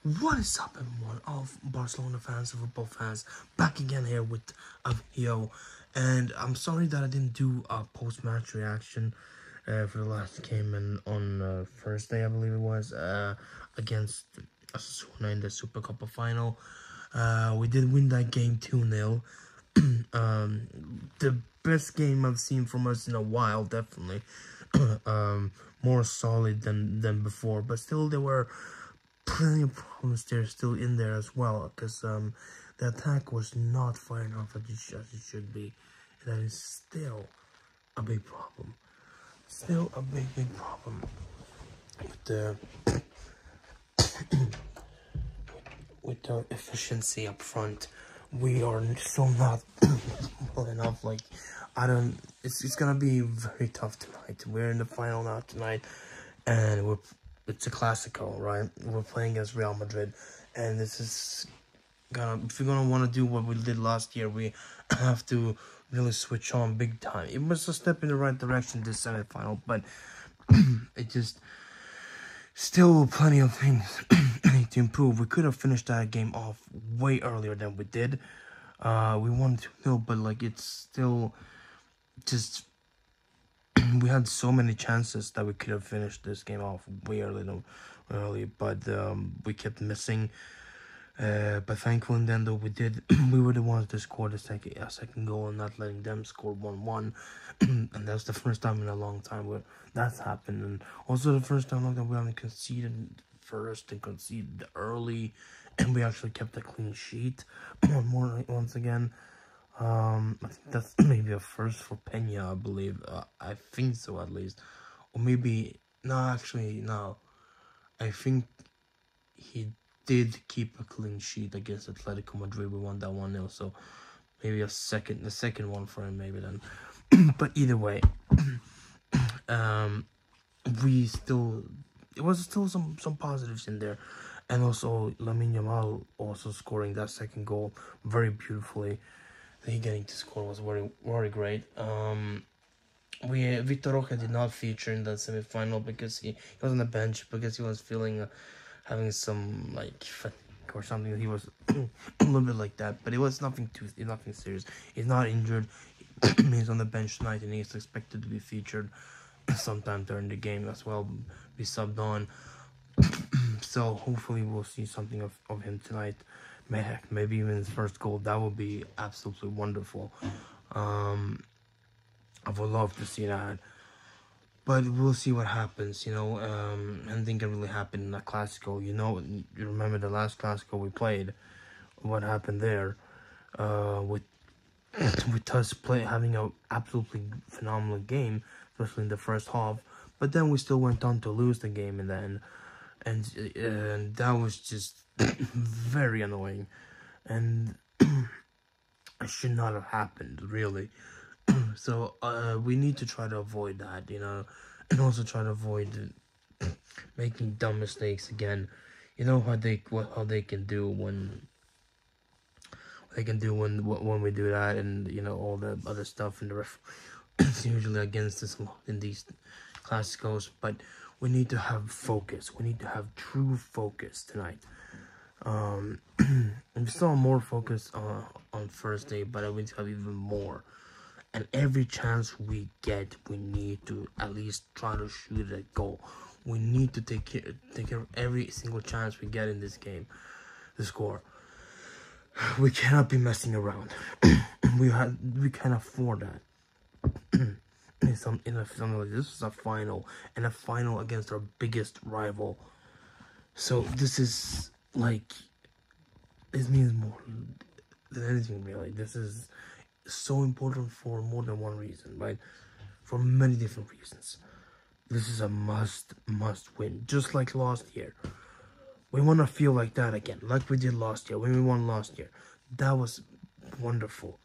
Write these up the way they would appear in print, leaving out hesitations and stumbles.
What is up, everyone of Barcelona fans, football fans, back again here with Yo, and I'm sorry that I didn't do a post-match reaction for the last game and on Thursday, I believe it was, against Osasuna in the Super Copa final. We did win that game 2-0. The best game I've seen from us in a while, definitely. More solid than before, but still there were plenty of problems there still in there as well, because the attack was not firing off as it should be. And that is still a big problem. Still a big problem with the with the efficiency up front. We are still not well enough. Like, it's gonna be very tough tonight. We're in the final now tonight, and it's a Classico, right? We're playing against Real Madrid, and this is gonna, if we're gonna want to do what we did last year, we have to really switch on big time. It was a step in the right direction, this semi-final, but it just still plenty of things need to improve. We could have finished that game off way earlier than we did. We wanted to know, but like, it's still just we had so many chances that we could have finished this game off way early, but we kept missing. But thankfully, then though we did, we were the ones to score the second goal and not letting them score 1-1, and that's the first time in a long time where that's happened, and also the first time that we haven't conceded first and conceded early, and we actually kept a clean sheet once again. I think that's maybe a first for Peña, I believe. I think so, at least. Or maybe, no, actually, no. I think he did keep a clean sheet against Atletico Madrid. We won that 1-0, so maybe the second one for him, maybe then. But either way, it was still some positives in there. And also, Lamine Yamal also scoring that second goal very beautifully. He getting to score was very great. Victor Roque did not feature in that semi-final because he was on the bench because he was feeling having some like fatigue or something. He was a little bit like that, but it was nothing serious. He's not injured. He's on the bench tonight, and he's expected to be featured sometime during the game as well, be subbed on. So hopefully we'll see something of him tonight. Maybe even his first goal. That would be absolutely wonderful. I would love to see that. But we'll see what happens, you know. Anything can really happen in a Classico. You know, you remember the last Classico we played. What happened there? With us having an absolutely phenomenal game, especially in the first half. But then we still went on to lose the game in the end. And that was just very annoying, and it should not have happened, really. So we need to try to avoid that, you know, and also try to avoid making dumb mistakes again. You know how they can do when we do that, and you know, all the other stuff in the it's usually against us in these Classicos, but we need to have focus. We need to have true focus tonight. We saw more focus on Thursday, but I want to have even more. And every chance we get, we need to at least try to shoot a goal. We need to take care of every single chance we get in this game to score. We cannot be messing around. we can't afford that. Something like this is a final, and a final against our biggest rival. So this is like, this means more than anything, really. This is so important for more than one reason, right? For many different reasons. This is a must win, just like last year. We want to feel like that again, like we did last year when we won last year. That was wonderful.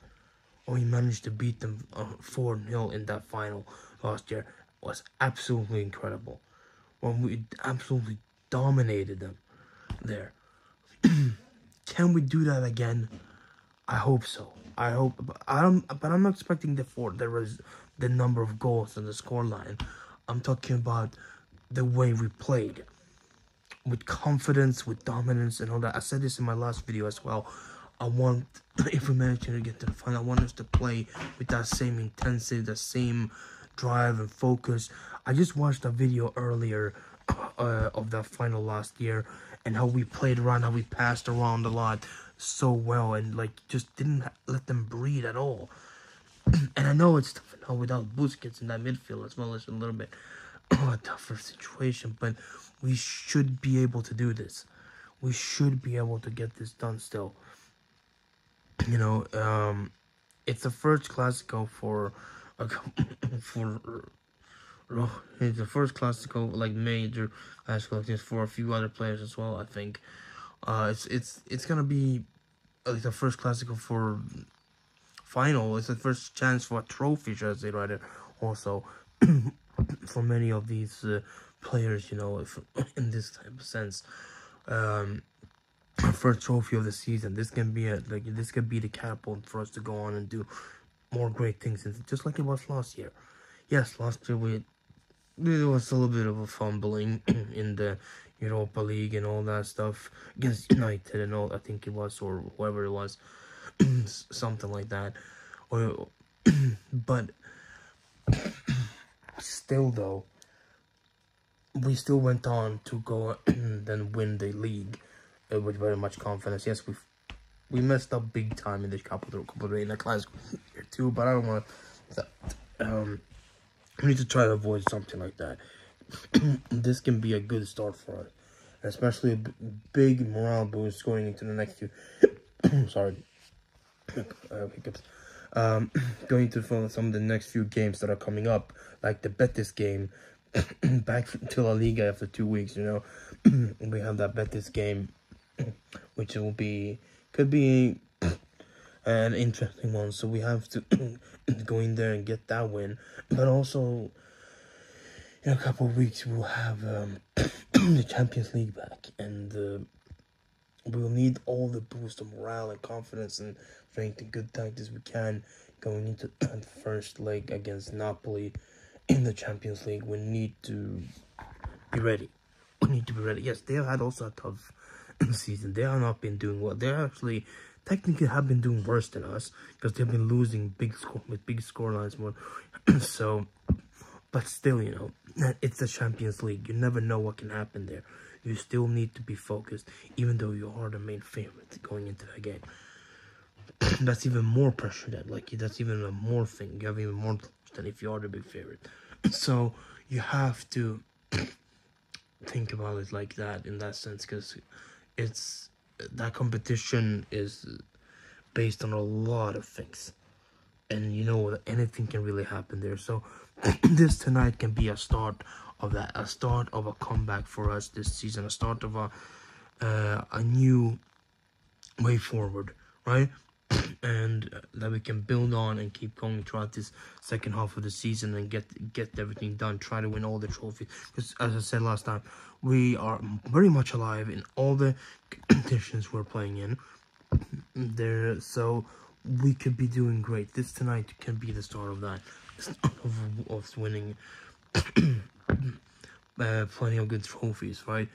We managed to beat them 4-0 in that final last year. It was absolutely incredible. When we absolutely dominated them there. Can we do that again? I hope so. I hope, but I'm not expecting the number of goals on the scoreline. I'm talking about the way we played. with confidence, with dominance, and all that. I said this in my last video as well. I want, if we manage to get to the final, I want us to play with that same intensity, the same drive and focus. I just watched a video earlier of that final last year, and how we played around, how we passed around a lot so well, and like just didn't let them breathe at all. And I know it's tough now without Busquets in that midfield, as well as a little bit a tougher situation, but we should be able to do this. We should be able to get this done still. You know, it's the first Classico for it's the first Classico, like major Classico like this, for a few other players as well. I think it's gonna be like the first Classico for final. It's the first chance for a trophy, should I say, right? Also, for many of these players, you know, if, in this type of sense, first trophy of the season. This can be this could be the catapult for us to go on and do more great things, just like it was last year. Yes, last year there was a little bit of a fumbling in the Europa League and all that stuff against United and all. I think it was, or whoever it was, something like that. Or, but still, though, we still went on to go and then win the league with very much confidence. Yes, we messed up big time in the Copa in the Classico here too, but I don't want to. We need to try to avoid something like that. This can be a good start for us, especially a big morale boost going into the next few. Sorry, hiccups. Going to some of the next few games that are coming up, like the Betis game, back to La Liga after 2 weeks. You know, we have that Betis game, which could be an interesting one. So we have to go in there and get that win. But also, in a couple of weeks, we'll have the Champions League back, and we'll need all the boost of morale and confidence and strength and good tactics we can going into the first leg against Napoli in the Champions League. We need to be ready. We need to be ready. Yes, they have had also a tough season. They have not been doing well. They actually technically have been doing worse than us, because they've been losing big score lines more. So, but still, you know, it's the Champions League. You never know what can happen there. You still need to be focused, even though you are the main favorite going into that game. That's even more pressure. That's even a more thing. You have even more than if you are the big favorite. So you have to think about it like that, in that sense, because that competition is based on a lot of things, and you know that anything can really happen there. So this tonight can be a start of that, a start of a comeback for us this season, a start of a new way forward, right? And that we can build on and keep going throughout this second half of the season and get everything done. Try to win all the trophies, because as I said last time, we are very much alive in all the conditions we're playing in there, so we could be doing great. This tonight can be the start of that, of winning plenty of good trophies, right?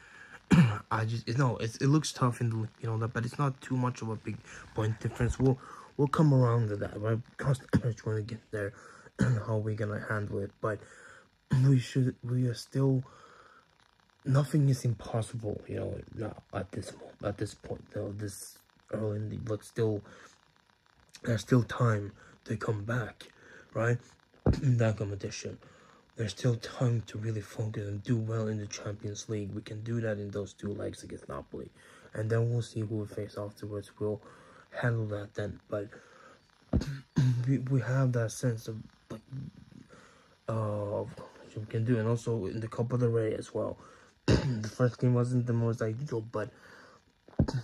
It looks tough in the, you know, that, but it's not too much of a big point difference. We'll come around to that, right? Constantly trying to get there, and how we're gonna handle it. But we are still, nothing is impossible, you know, not at this point, though, this early in the, but still, there's still time to come back, right? In that competition. There's still time to really focus and do well in the Champions League. We can do that in those 2 legs against Napoli. And then we'll see who we face afterwards. We'll handle that then. But we have that sense of, like, what we can do. And also in the Copa del Rey as well. The first game wasn't the most ideal, but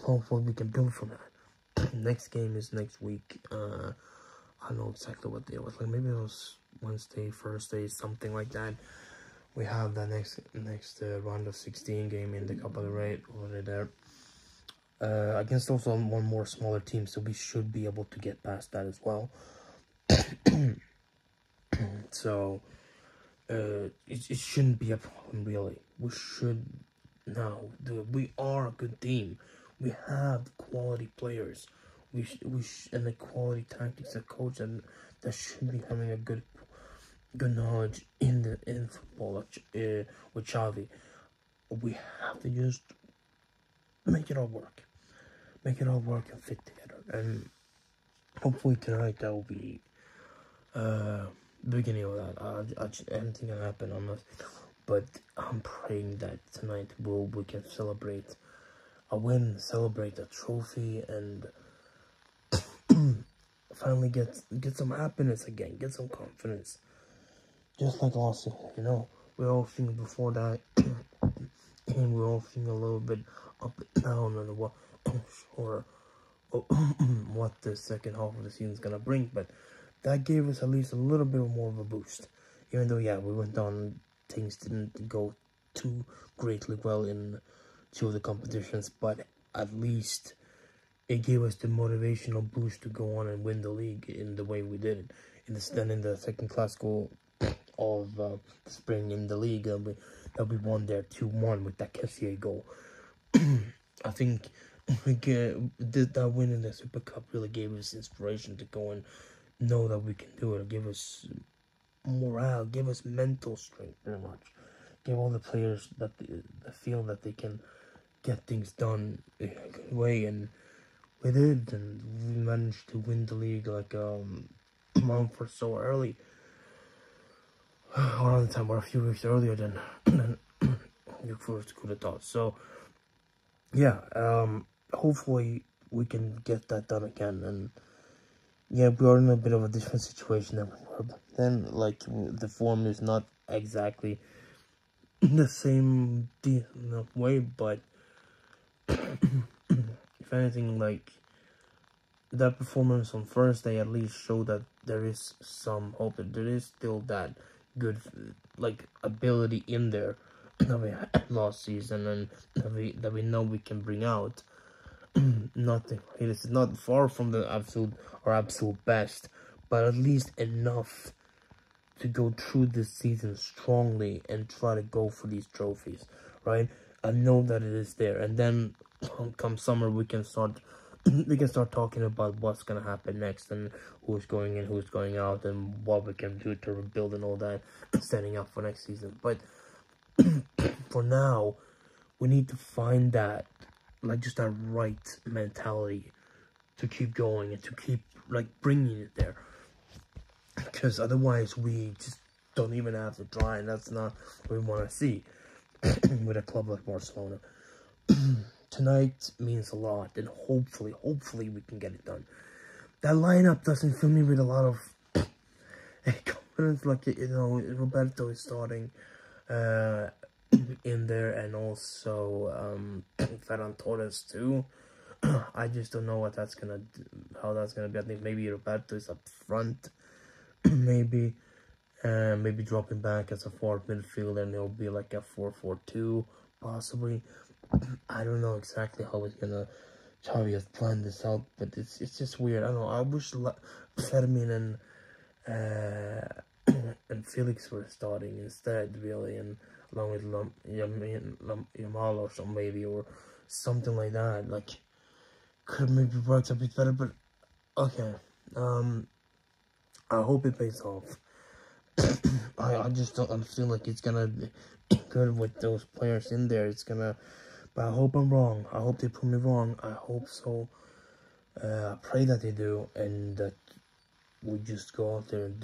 hopefully we can build from that. Next game is next week. I don't know exactly what day it was. Like, maybe it was Wednesday, Thursday, something like that. We have the next round of 16 game in the Copa del Rey over there. Against also one more smaller team, so we should be able to get past that as well. So it shouldn't be a problem, really. We should now. We are a good team. We have quality players. And the quality tactics, a coach that should be having a good knowledge in football, with Xavi. We have to just make it all work. Make it all work and fit together. And hopefully tonight that will be beginning of that. Anything can happen on this, but I'm praying that tonight we can celebrate a win, celebrate a trophy, and finally get some happiness again, get some confidence. Just like last season, you know, we all think before that, and we all think a little bit up and down on what what the second half of the season is gonna bring, but that gave us at least a little bit more of a boost. Even though, yeah, we went on, things didn't go too greatly well in two of the competitions, but at least it gave us the motivational boost to go on and win the league in the way we did it. In the second Classico of the spring in the league, that we won there 2-1 with that Kessier goal. I think that win in the Super Cup really gave us inspiration to go and know that we can do it. Give us morale, give us mental strength, very much. Give all the players that the feel that they can get things done in a good way, and we did, and we managed to win the league like a month or so early, around the time, or a few weeks earlier than you first could have thought. So yeah, hopefully we can get that done again. And yeah, we are in a bit of a different situation than we were back then. Like, the form is not exactly the same way, but if anything, like, that performance on Thursday at least showed that there is some hope, that there is still that good, like, ability in there that we had last season, and that we know we can bring out. Nothing. It is not far from the absolute best, but at least enough to go through this season strongly and try to go for these trophies, right? I know that it is there, and then come summer we can start talking about what's gonna happen next, and who's going in, who's going out, and what we can do to rebuild and all that, setting up for next season. But for now, we need to find that, like, just that right mentality to keep going and to keep, like, bringing it there. Because otherwise we just don't even have to try, and that's not what we want to see with a club like Barcelona. Tonight means a lot, and hopefully we can get it done. That lineup doesn't fill me with a lot of confidence. Like, you know, Roberto is starting in there, and also Ferran Torres too. I just don't know how that's gonna be. I think maybe Roberto is up front, maybe dropping back as a forward midfielder, and it'll be like a 4-4-2 possibly. I don't know exactly how Xavi has planned this out, but it's just weird. I don't know. I wish Fermin and Felix were starting instead, really, and along with Yamal or something, maybe, or something like that. Like, could maybe work a bit better, but okay. I hope it pays off. I just don't feel like it's gonna be good with those players in there. But I hope I'm wrong. I hope they prove me wrong. I hope so. I pray that they do, and that we just go out there and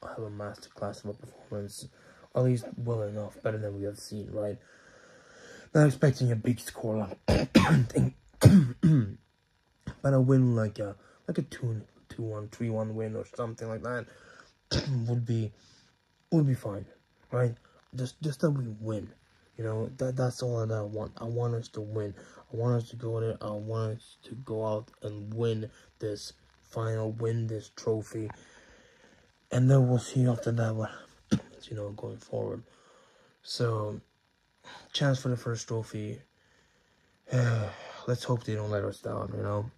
have a masterclass of a performance, at least well enough, better than we have seen, right? Not expecting a big score thing, but a win like a 2-1, 3-1 win or something like that would be fine, right? Just that we win. You know, that's all that I want. I want us to win. I want us to go there. I want us to go out and win this final, win this trophy. And then we'll see after that what happens, you know, going forward. So, chance for the first trophy. Let's hope they don't let us down, you know.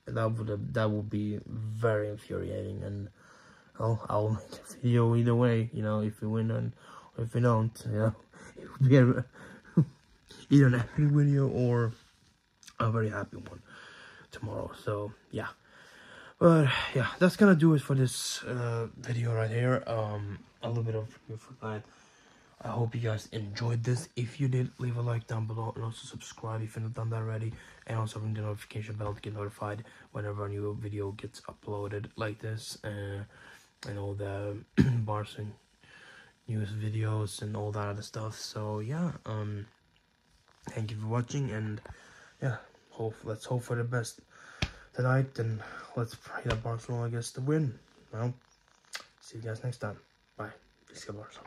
That would be very infuriating, and I'll make a video either way, you know, if we win or if we don't, you know. It either an epic video or a very happy one tomorrow. So yeah, but yeah, that's gonna do it for this video right here. A little bit of review for that. I hope you guys enjoyed this. If you did, leave a like down below, and also subscribe if you've not done that already, and also ring the notification bell to get notified whenever a new video gets uploaded like this, and all the Barca news videos and all that other stuff. So yeah, thank you for watching, and yeah, let's hope for the best tonight, and let's pray that Barcelona gets the win. Well, see you guys next time. Bye. Barca.